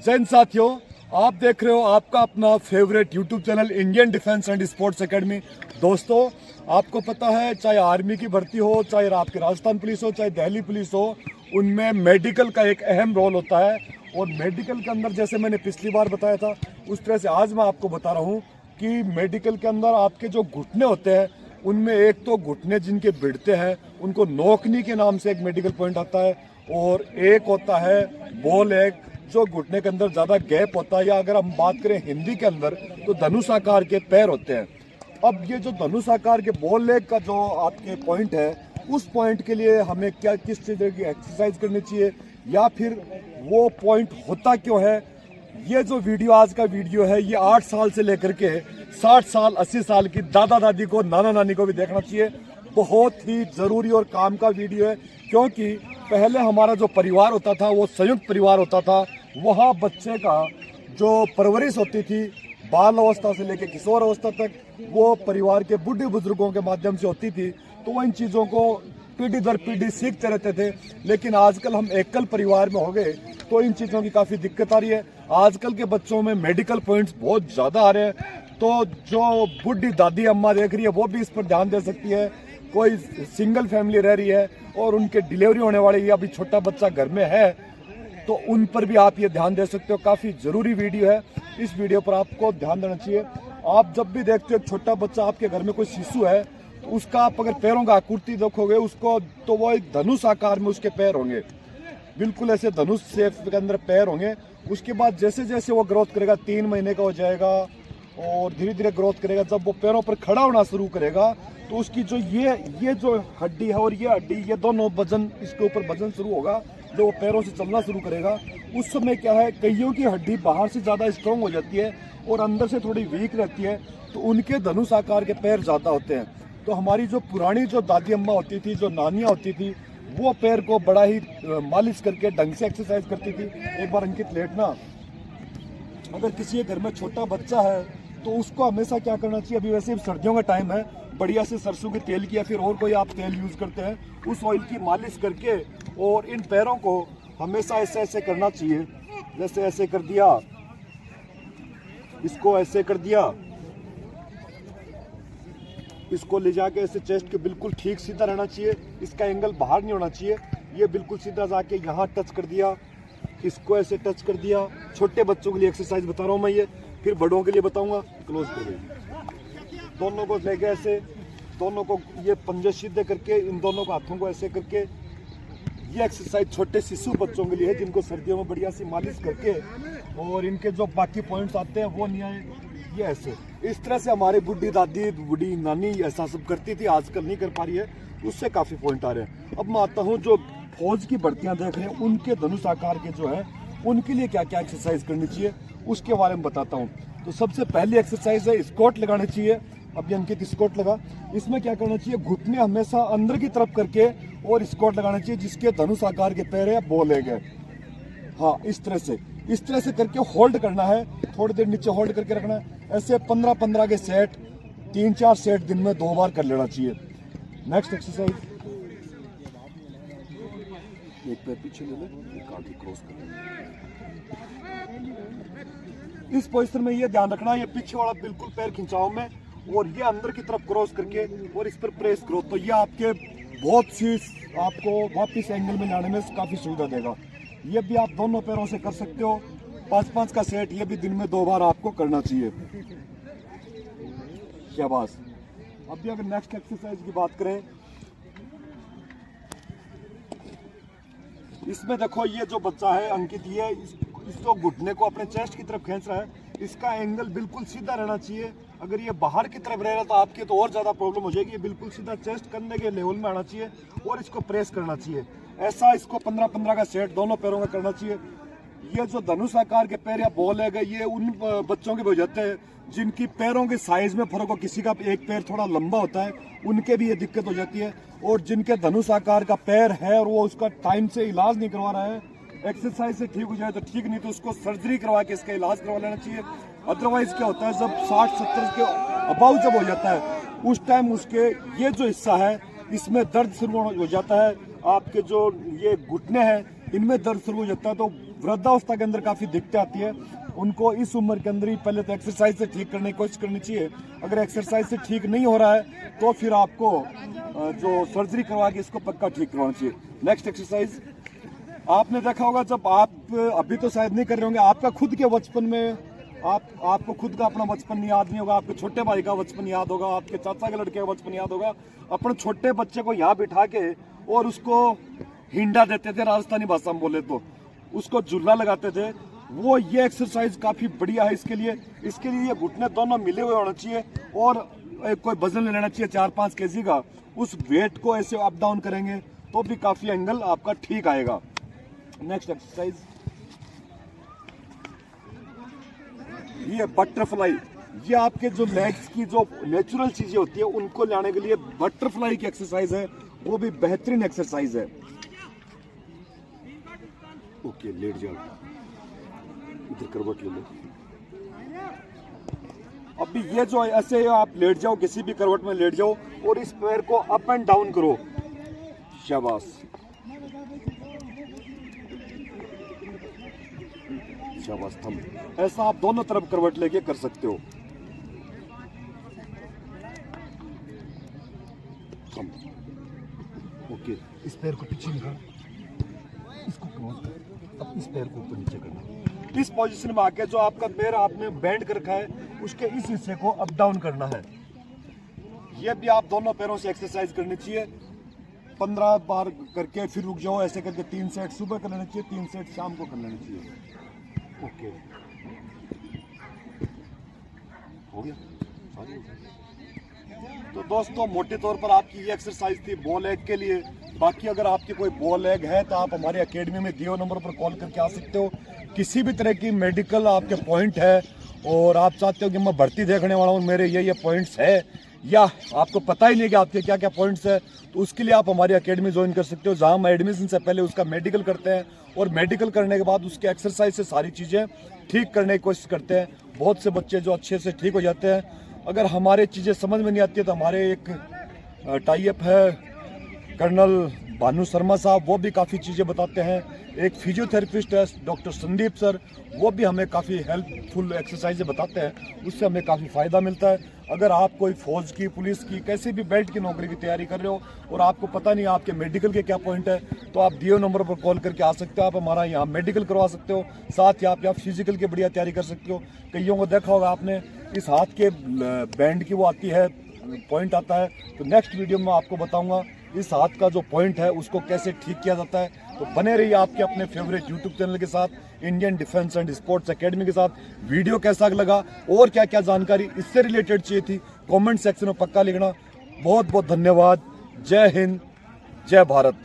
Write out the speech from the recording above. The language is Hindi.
जय हिंद साथियों, आप देख रहे हो आपका अपना favourite YouTube channel Indian defence and sports academy. दोस्तों, आपको पता है चाहे आर्मी की भर्ती हो, चाहे आपकी राजस्थान पुलिस हो, चाहे दिल्ली पुलिस हो, उनमें मेडिकल का एक अहम रोल होता है। और मेडिकल के अंदर जैसे मैंने पिछली बार बताया था, उस तरह से आज मैं आपको बता रहा हूँ कि मेडिकल के अंदर आपके जो घुटने होते हैं, उनमें एक तो घुटने जिनके भिड़ते हैं उनको नोकनी के नाम से एक मेडिकल पॉइंट आता है, और एक होता है बो लेग जो घुटने के अंदर ज़्यादा गैप होता है, या अगर हम बात करें हिंदी के अंदर तो धनुष आकार के पैर होते हैं। अब ये जो धनुष आकार के बॉल लेग का जो आपके पॉइंट है, उस पॉइंट के लिए हमें क्या किस चीज़ की एक्सरसाइज करनी चाहिए, या फिर वो पॉइंट होता क्यों है, ये जो वीडियो आज का वीडियो है, ये 8 साल से लेकर के 60 साल 80 साल की दादा दादी को, नाना नानी को भी देखना चाहिए। बहुत ही ज़रूरी और काम का वीडियो है, क्योंकि पहले हमारा जो परिवार होता था वो संयुक्त परिवार होता था। वहाँ बच्चे का जो परवरिश होती थी बाल अवस्था से लेकर किशोर अवस्था तक, वो परिवार के बूढ़े बुजुर्गों के माध्यम से होती थी। तो वो इन चीज़ों को पीढ़ी दर पीढ़ी सीखते रहते थे। लेकिन आजकल हम एकल परिवार में हो गए तो इन चीज़ों की काफ़ी दिक्कत आ रही है। आजकल के बच्चों में मेडिकल पॉइंट्स बहुत ज़्यादा आ रहे हैं, तो जो बूढ़ी दादी अम्मा देख रही है वो भी इस पर ध्यान दे सकती है। कोई सिंगल फैमिली रह रही है और उनके डिलीवरी होने वाली या अभी छोटा बच्चा घर में है, तो उन पर भी आप ये ध्यान दे सकते हो। काफ़ी ज़रूरी वीडियो है, इस वीडियो पर आपको ध्यान देना चाहिए। आप जब भी देखते हो एक छोटा बच्चा, आपके घर में कोई शिशु है, तो उसका आप अगर पैरों का आकृति देखोगे उसको, तो वो एक धनुष आकार में उसके पैर होंगे, बिल्कुल ऐसे धनुष शेप के अंदर पैर होंगे। उसके बाद जैसे जैसे वो ग्रोथ करेगा, 3 महीने का हो जाएगा और धीरे धीरे ग्रोथ करेगा, जब वो पैरों पर खड़ा होना शुरू करेगा तो उसकी जो ये जो हड्डी है और ये हड्डी, ये दोनों वजन, इसके ऊपर वजन शुरू होगा। जो वो पैरों से चलना शुरू करेगा उस समय क्या है, कईयों की हड्डी बाहर से ज़्यादा स्ट्रॉन्ग हो जाती है और अंदर से थोड़ी वीक रहती है, तो उनके धनुष आकार के पैर ज़्यादा होते हैं। तो हमारी जो पुरानी जो दादी अम्मा होती थी, जो नानियाँ होती थी, वो पैर को बड़ा ही मालिश करके ढंग से एक्सरसाइज करती थी। एक बार अंकित लेटना, अगर किसी के घर में छोटा बच्चा है तो उसको हमेशा क्या करना चाहिए, अभी वैसे सर्दियों का टाइम है, बढ़िया से सरसों के तेल की या फिर और कोई आप तेल यूज़ करते हैं, उस ऑयल की मालिश करके और इन पैरों को हमेशा ऐसे ऐसे करना चाहिए। जैसे ऐसे कर दिया, इसको ऐसे कर दिया, इसको ले जाके ऐसे चेस्ट के बिल्कुल ठीक सीधा रहना चाहिए, इसका एंगल बाहर नहीं होना चाहिए। ये बिल्कुल सीधा जाके यहाँ टच कर दिया, इसको ऐसे टच कर दिया। छोटे बच्चों के लिए एक्सरसाइज बता रहा हूँ मैं, ये फिर बड़ों के लिए बताऊंगा। क्लोज कर दोनों को लेके ऐसे, दोनों को ये पंजे सीधे करके, इन दोनों को हाथों को ऐसे करके, ये एक्सरसाइज छोटे शिशु बच्चों के लिए है, जिनको सर्दियों में बढ़िया सी मालिश करके, और इनके जो बाकी पॉइंट्स आते हैं वो नहीं आए, ये ऐसे। इस तरह से हमारी बूढ़ी दादी, बूढ़ी नानी ऐसा सब करती थी, आजकल नहीं कर पा रही है, उससे काफ़ी पॉइंट आ रहे हैं। अब मैं आता हूँ जो फौज की भर्तियाँ देख रहे हैं, उनके धनुष आकार के जो है, उनके लिए क्या क्या एक्सरसाइज करनी चाहिए उसके बारे में बताता हूँ। तो सबसे पहली एक्सरसाइज है स्क्वाट लगानी चाहिए। अभी अंकित स्क्वाट लगा, इसमें क्या करना चाहिए, घुटने हमेशा अंदर की तरफ करके और स्क्वाट लगाना चाहिए, जिसके धनुष आकार के पैर है, बो लेग है। हाँ, इस तरह से करके होल्ड करना है, थोड़ी देर नीचे होल्ड करके रखना है। ऐसे 15-15 के सेट, 3-4 सेट दिन में 2 बार कर लेना चाहिए। नेक्स्ट एक्सरसाइज, एक पैर पीछे ले ले, एक आगे क्रॉस कर ले। इस पोजीशन में ये ध्यान रखना, ये पीछे वाला बिल्कुल पैर खिंचाव में, और ये अंदर की तरफ क्रॉस करके और इस पर प्रेस करो, तो ये आपके बहुत सी आपको वापिस एंगल में लाने में काफ़ी सुविधा देगा। ये भी आप दोनों पैरों से कर सकते हो। 5-5 का सेट, ये भी दिन में 2 बार आपको करना चाहिए। शाबाश। अभी अगर नेक्स्ट एक्सरसाइज की बात करें, इसमें देखो ये जो बच्चा है अंकित, ये इस जो घुटने को अपने चेस्ट की तरफ खींच रहा है, इसका एंगल बिल्कुल सीधा रहना चाहिए। अगर ये बाहर की तरफ रह रहा तो आपके तो और ज़्यादा प्रॉब्लम हो जाएगी। ये बिल्कुल सीधा चेस्ट करने के लेवल में आना चाहिए और इसको प्रेस करना चाहिए। ऐसा इसको 15-15 का सेट दोनों पैरों का करना चाहिए। ये जो धनुष आकार के पैर या बॉल है, ये उन बच्चों के हो जाते हैं जिनकी पैरों के साइज में फर्क हो, किसी का एक पैर थोड़ा लंबा होता है, उनके भी ये दिक्कत हो जाती है। और जिनके धनुष आकार का पैर है और वो उसका टाइम से इलाज नहीं करवा रहा है, एक्सरसाइज से ठीक हो जाए तो ठीक, नहीं तो उसको सर्जरी करवा के इसका इलाज करवा लेना चाहिए। अदरवाइज क्या होता है, जब 60-70 के अबाउ जब हो जाता है, उस टाइम उसके ये जो हिस्सा है इसमें दर्द शुरू हो जाता है। आपके जो ये घुटने हैं इनमें दर्द शुरू हो जाता है, तो वृद्धावस्था के अंदर काफ़ी दिक्कतें आती है, उनको इस उम्र के अंदर ही पहले तो एक्सरसाइज से ठीक करने की कोशिश करनी चाहिए। अगर एक्सरसाइज से ठीक नहीं हो रहा है तो फिर आपको जो सर्जरी करवा के इसको पक्का ठीक करवाना चाहिए। नेक्स्ट एक्सरसाइज, आपने देखा होगा जब आप अभी तो शायद नहीं कर रहे होंगे, आपका खुद के बचपन में आपको खुद का अपना बचपन याद नहीं होगा, आपके छोटे भाई का बचपन याद होगा, आपके चाचा के लड़के का बचपन याद होगा। अपने छोटे बच्चे को यहाँ बिठा के और उसको हिंडा देते थे, राजस्थानी भाषा में बोले तो उसको झूला लगाते थे। वो ये एक्सरसाइज काफ़ी बढ़िया है इसके लिए ये घुटने दोनों मिले हुए होने चाहिए और कोई वजन ले लेना चाहिए 4-5 kg का। उस वेट को ऐसे अप डाउन करेंगे तो भी काफ़ी एंगल आपका ठीक आएगा। नेक्स्ट एक्सरसाइज, ये बटरफ्लाई, ये आपके जो लेग्स की जो नेचुरल चीजें होती है उनको लाने के लिए बटरफ्लाई की एक्सरसाइज है, वो भी बेहतरीन एक्सरसाइज है। ओके, लेट जाओ, इधर करवट ले लो। अभी ये जो ऐसे आप लेट जाओ, किसी भी करवट में लेट जाओ और इस पैर को अप एंड डाउन करो। शाबाश, शाबाश, थम। ऐसा आप दोनों तरफ करवट लेके कर सकते हो। थम। ओके, इस पैर को पीछे निकाल, इसको क्रॉस कर, अब इस पैर को ऊपर नीचे करना। इस पोजीशन में आके जो आपका पैर आपने बेंड कर रखा है उसके इस हिस्से को अप डाउन करना है। ये भी आप दोनों पैरों से एक्सरसाइज करनी चाहिए। 15 बार करके फिर रुक जाओ, ऐसे करके 3 सेट सुबह कर लेना चाहिए, 3 सेट शाम को कर लेना चाहिए। ओके, हो गया। तो दोस्तों मोटे तौर पर आपकी ये एक्सरसाइज थी बो लेग के लिए। बाकी अगर आपकी कोई बो लेग है तो आप हमारे एकेडमी में दिए नंबर पर कॉल करके आ सकते हो। किसी भी तरह की मेडिकल आपके पॉइंट है और आप चाहते हो कि मैं भर्ती देखने वाला हूँ, मेरे ये पॉइंट्स है, या आपको पता ही नहीं कि आपके क्या क्या पॉइंट्स है, तो उसके लिए आप हमारी एकेडमी ज्वाइन कर सकते हो, जहां हम एडमिशन से पहले उसका मेडिकल करते हैं और मेडिकल करने के बाद उसके एक्सरसाइज से सारी चीज़ें ठीक करने की कोशिश करते हैं। बहुत से बच्चे जो अच्छे से ठीक हो जाते हैं। अगर हमारे चीज़ें समझ में नहीं आती है तो हमारे एक टाई अप है कर्नल भानु शर्मा साहब, वो भी काफ़ी चीज़ें बताते हैं। एक फिजियोथेरेपिस्ट है डॉक्टर संदीप सर, वो भी हमें काफ़ी हेल्पफुल एक्सरसाइजें बताते हैं, उससे हमें काफ़ी फ़ायदा मिलता है। अगर आप कोई फौज की, पुलिस की, कैसी भी बेल्ट की नौकरी की तैयारी कर रहे हो और आपको पता नहीं आपके मेडिकल के क्या पॉइंट है, तो आप दिए नंबर पर कॉल करके आ सकते हो। आप हमारा यहाँ मेडिकल करवा सकते हो, साथ ही आप यहाँ फिजिकल की बढ़िया तैयारी कर सकते हो। कईयों को देखा होगा आपने, इस हाथ के बैंड की वो आती है, पॉइंट आता है, तो नेक्स्ट वीडियो में आपको बताऊँगा इस हाथ का जो पॉइंट है उसको कैसे ठीक किया जाता है। तो बने रहिए आपके अपने फेवरेट यूट्यूब चैनल के साथ, Indian defence and sports academy के साथ। वीडियो कैसा लगा और क्या क्या जानकारी इससे रिलेटेड चाहिए थी, कमेंट सेक्शन में पक्का लिखना। बहुत बहुत धन्यवाद। जय हिंद, जय भारत।